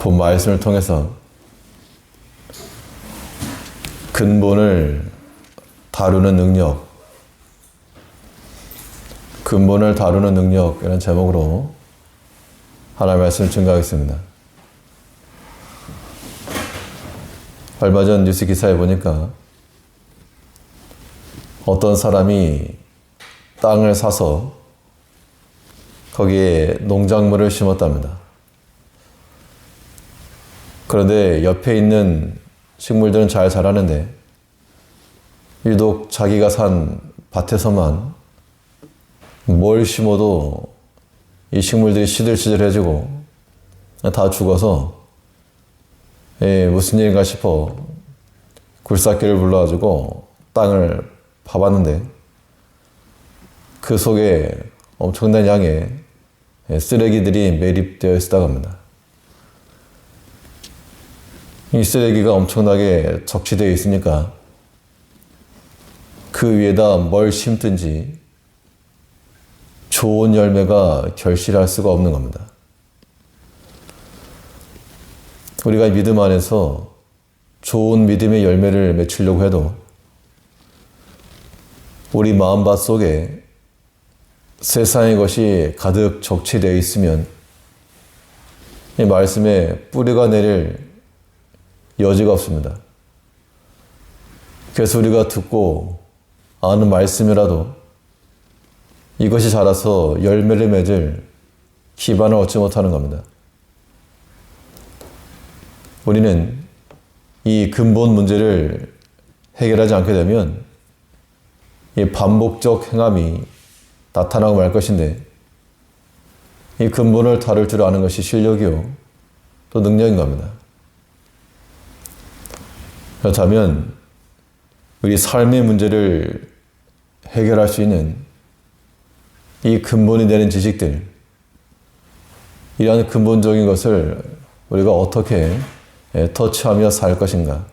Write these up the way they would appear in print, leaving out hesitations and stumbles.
본 말씀을 통해서 근본을 다루는 능력, 근본을 다루는 능력 이런 제목으로 하나님의 말씀을 증거하겠습니다. 얼마 전 뉴스 기사에 보니까 어떤 사람이 땅을 사서 거기에 농작물을 심었답니다. 그런데 옆에 있는 식물들은 잘 자라는데 유독 자기가 산 밭에서만 뭘 심어도 이 식물들이 시들시들해지고 다 죽어서 무슨 일인가 싶어 굴삭기를 불러가지고 땅을 파봤는데 그 속에 엄청난 양의 쓰레기들이 매립되어 있었다고 합니다. 이 쓰레기가 엄청나게 적치되어 있으니까 그 위에다 뭘 심든지 좋은 열매가 결실할 수가 없는 겁니다. 우리가 믿음 안에서 좋은 믿음의 열매를 맺으려고 해도 우리 마음밭 속에 세상의 것이 가득 적치되어 있으면 이 말씀에 뿌리가 내릴 여지가 없습니다. 그래서 우리가 듣고 아는 말씀이라도 이것이 자라서 열매를 맺을 기반을 얻지 못하는 겁니다. 우리는 이 근본 문제를 해결하지 않게 되면 이 반복적 행함이 나타나고 말 것인데 이 근본을 다룰 줄 아는 것이 실력이요 또 능력인 겁니다. 그렇다면 우리 삶의 문제를 해결할 수 있는 이 근본이 되는 지식들, 이러한 근본적인 것을 우리가 어떻게 터치하며 살 것인가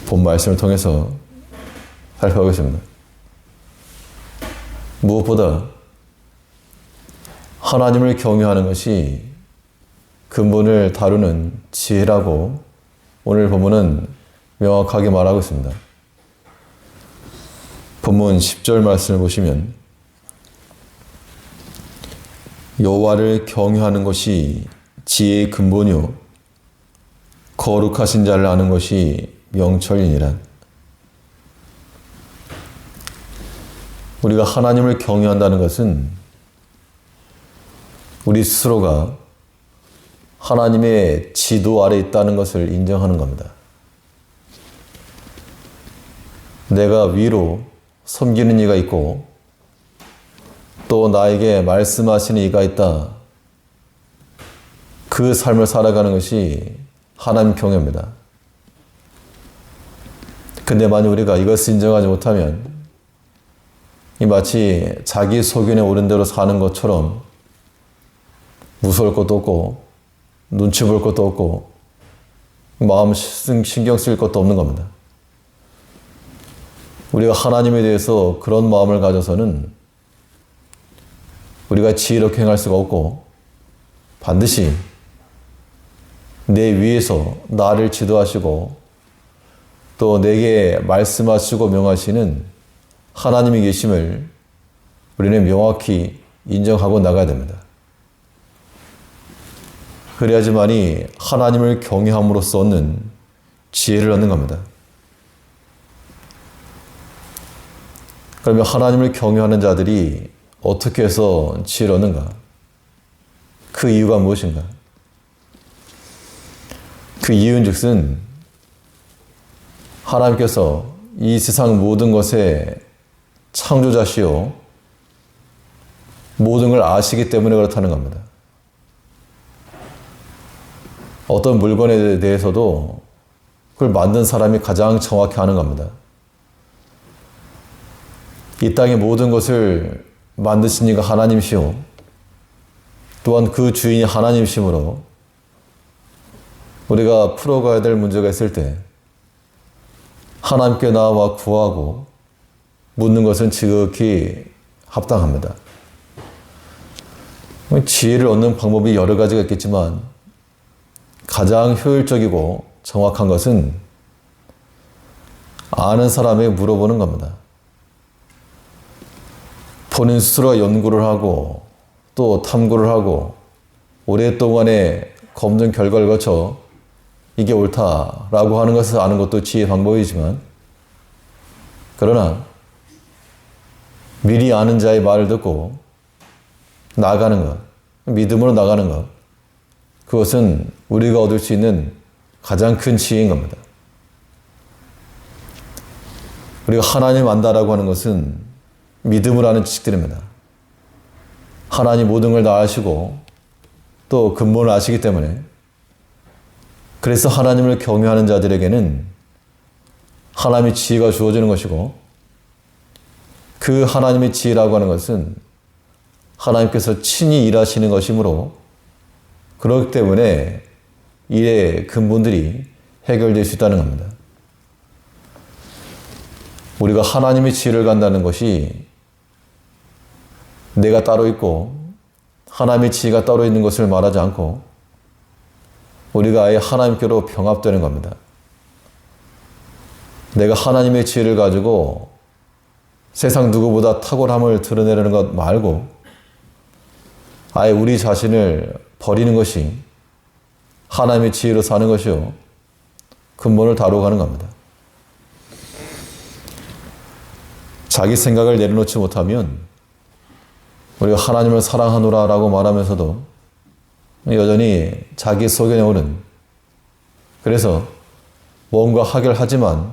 본 말씀을 통해서 살펴보겠습니다. 무엇보다 하나님을 경외하는 것이 근본을 다루는 지혜라고 오늘 본문은 명확하게 말하고 있습니다. 본문 10절 말씀을 보시면 여호와를 경외하는 것이 지혜의 근본이요 거룩하신 자를 아는 것이 명철이니라. 우리가 하나님을 경외한다는 것은 우리 스스로가 하나님의 지도 아래 있다는 것을 인정하는 겁니다. 내가 위로 섬기는 이가 있고 또 나에게 말씀하시는 이가 있다. 그 삶을 살아가는 것이 하나님 경외입니다. 근데 만약 우리가 이것을 인정하지 못하면 이 마치 자기 소견에 오른 대로 사는 것처럼 무서울 것도 없고 눈치 볼 것도 없고 마음 신경 쓸 것도 없는 겁니다. 우리가 하나님에 대해서 그런 마음을 가져서는 우리가 지혜롭게 행할 수가 없고 반드시 내 위에서 나를 지도하시고 또 내게 말씀하시고 명하시는 하나님이 계심을 우리는 명확히 인정하고 나가야 됩니다. 그래야지만이 하나님을 경외함으로써 얻는 지혜를 얻는 겁니다. 그러면 하나님을 경외하는 자들이 어떻게 해서 지혜를 얻는가? 그 이유가 무엇인가? 그 이유는 즉슨 하나님께서 이 세상 모든 것의 창조자시요 모든 걸 아시기 때문에 그렇다는 겁니다. 어떤 물건에 대해서도 그걸 만든 사람이 가장 정확히 아는 겁니다. 이 땅의 모든 것을 만드신 이가 하나님이시오 또한 그 주인이 하나님이시므로 우리가 풀어가야 될 문제가 있을 때 하나님께 나와 구하고 묻는 것은 지극히 합당합니다. 지혜를 얻는 방법이 여러 가지가 있겠지만 가장 효율적이고 정확한 것은 아는 사람에게 물어보는 겁니다. 본인 스스로가 연구를 하고 또 탐구를 하고 오랫동안의 검증 결과를 거쳐 이게 옳다라고 하는 것을 아는 것도 지혜의 방법이지만, 그러나 미리 아는 자의 말을 듣고 나아가는 것, 믿음으로 나가는 것, 그것은 우리가 얻을 수 있는 가장 큰 지혜인 겁니다. 우리가 하나님 안다라고 하는 것은 믿음으로 하는 지식들입니다. 하나님 모든 걸 다 아시고 또 근본을 아시기 때문에, 그래서 하나님을 경외하는 자들에게는 하나님의 지혜가 주어지는 것이고, 그 하나님의 지혜라고 하는 것은 하나님께서 친히 일하시는 것이므로, 그렇기 때문에 일의 근본들이 해결될 수 있다는 겁니다. 우리가 하나님의 지혜를 간다는 것이 내가 따로 있고 하나님의 지혜가 따로 있는 것을 말하지 않고 우리가 아예 하나님께로 병합되는 겁니다. 내가 하나님의 지혜를 가지고 세상 누구보다 탁월함을 드러내려는 것 말고 아예 우리 자신을 버리는 것이 하나님의 지혜로 사는 것이요, 근본을 다루어가는 겁니다. 자기 생각을 내려놓지 못하면 우리가 하나님을 사랑하노라 라고 말하면서도 여전히 자기 속에 오는, 그래서 뭔가 하길 하지만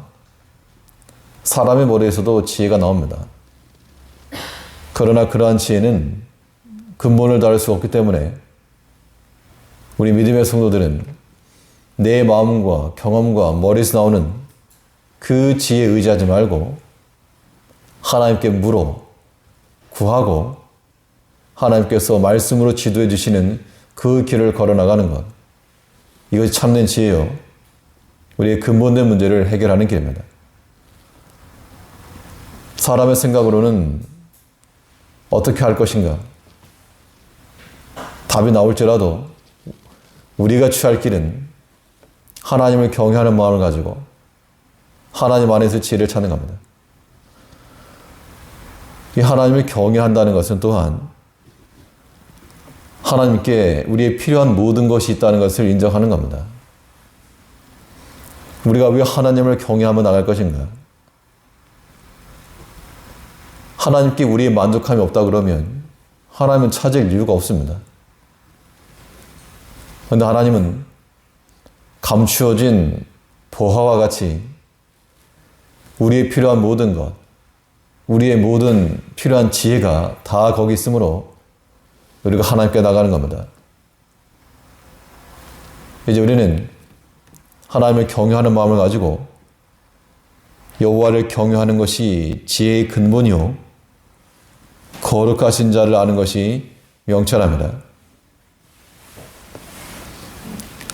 사람의 머리에서도 지혜가 나옵니다. 그러나 그러한 지혜는 근본을 다룰 수 없기 때문에 우리 믿음의 성도들은 내 마음과 경험과 머리에서 나오는 그 지혜에 의지하지 말고 하나님께 물어 구하고 하나님께서 말씀으로 지도해 주시는 그 길을 걸어나가는 것, 이것이 참된 지혜요, 우리의 근본된 문제를 해결하는 길입니다. 사람의 생각으로는 어떻게 할 것인가, 답이 나올지라도 우리가 취할 길은 하나님을 경외하는 마음을 가지고 하나님 안에서 지혜를 찾는 겁니다. 이 하나님을 경외한다는 것은 또한 하나님께 우리의 필요한 모든 것이 있다는 것을 인정하는 겁니다. 우리가 왜 하나님을 경외하며 나갈 것인가? 하나님께 우리의 만족함이 없다 그러면 하나님은 찾을 이유가 없습니다. 그런데 하나님은 감추어진 보화와 같이 우리의 필요한 모든 것, 우리의 모든 필요한 지혜가 다 거기 있으므로 우리가 하나님께 나가는 겁니다. 이제 우리는 하나님을 경외하는 마음을 가지고 여호와를 경외하는 것이 지혜의 근본이요, 거룩하신 자를 아는 것이 명철합니다.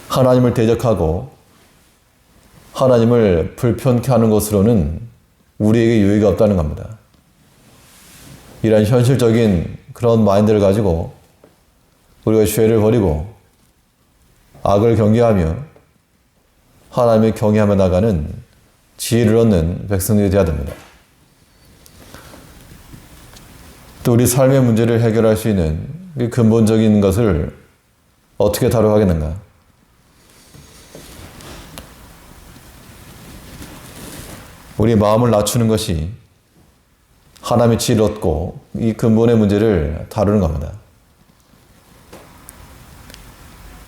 하나님을 대적하고 하나님을 불편케 하는 것으로는 우리에게 유익이 없다는 겁니다. 이런 현실적인 그런 마인드를 가지고 우리가 죄를 버리고 악을 경계하며 하나님을 경외하며 나가는 지혜를 얻는 백성들이 되어야 됩니다. 또 우리 삶의 문제를 해결할 수 있는 근본적인 것을 어떻게 다루어가겠는가? 우리 마음을 낮추는 것이 하나님의 지혜를 얻고 이 근본의 문제를 다루는 겁니다.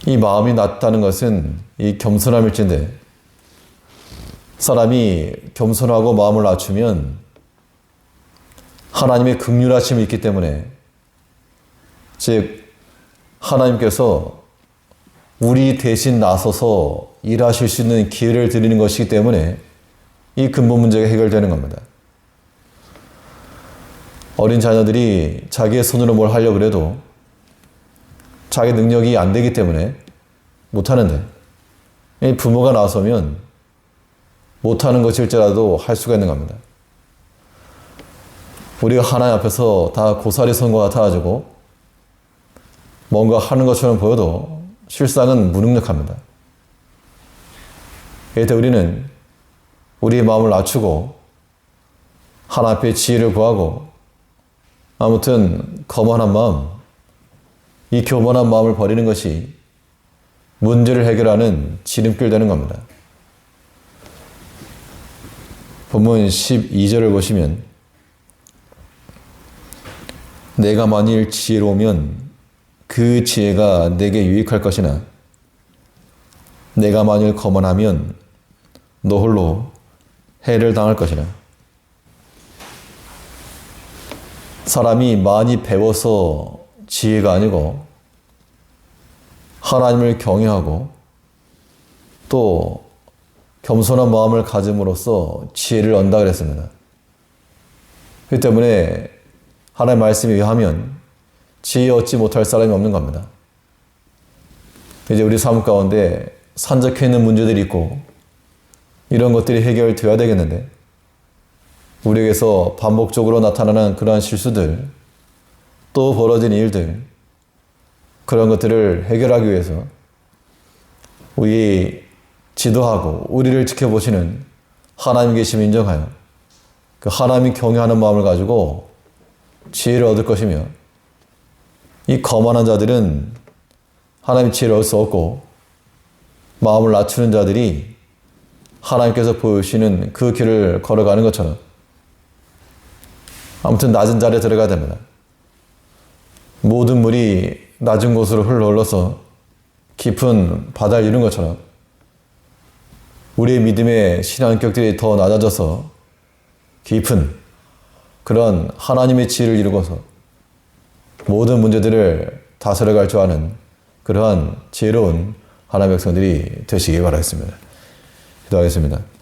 이 마음이 낮다는 것은 이 겸손함일진데, 사람이 겸손하고 마음을 낮추면 하나님의 긍휼하심이 있기 때문에, 즉 하나님께서 우리 대신 나서서 일하실 수 있는 기회를 드리는 것이기 때문에 이 근본 문제가 해결되는 겁니다. 어린 자녀들이 자기의 손으로 뭘 하려고 해도 자기 능력이 안 되기 때문에 못하는데, 부모가 나서면 못하는 것일지라도 할 수가 있는 겁니다. 우리가 하나님 앞에서 다 고사리 선과 같아가지고 뭔가 하는 것처럼 보여도 실상은 무능력합니다. 이때 우리는 우리의 마음을 낮추고 하나님 앞에 지혜를 구하고 아무튼 거만한 마음, 이 교만한 마음을 버리는 것이 문제를 해결하는 지름길 되는 겁니다. 본문 12절을 보시면 내가 만일 지혜로우면 그 지혜가 내게 유익할 것이나 내가 만일 거만하면 너 홀로 해를 당할 것이라. 사람이 많이 배워서 지혜가 아니고 하나님을 경외하고 또 겸손한 마음을 가짐으로써 지혜를 얻는다 그랬습니다. 그렇기 때문에 하나님의 말씀에 의하면 지혜 얻지 못할 사람이 없는 겁니다. 이제 우리 삶 가운데 산적해 있는 문제들이 있고 이런 것들이 해결되어야 되겠는데 우리에게서 반복적으로 나타나는 그러한 실수들 또 벌어진 일들 그런 것들을 해결하기 위해서 우리 지도하고 우리를 지켜보시는 하나님 계심을 인정하여 그 하나님이 경외하는 마음을 가지고 지혜를 얻을 것이며 이 거만한 자들은 하나님의 지혜를 얻을 수 없고 마음을 낮추는 자들이 하나님께서 보여주시는 그 길을 걸어가는 것처럼 아무튼 낮은 자리에 들어가야 됩니다. 모든 물이 낮은 곳으로 흘러서 깊은 바다를 이룬 것처럼 우리의 믿음의 신앙격들이 더 낮아져서 깊은 그런 하나님의 지혜를 이루고서 모든 문제들을 다스려갈 줄 아는 그러한 지혜로운 하나님의 백성들이 되시기 바라겠습니다. 기도하겠습니다.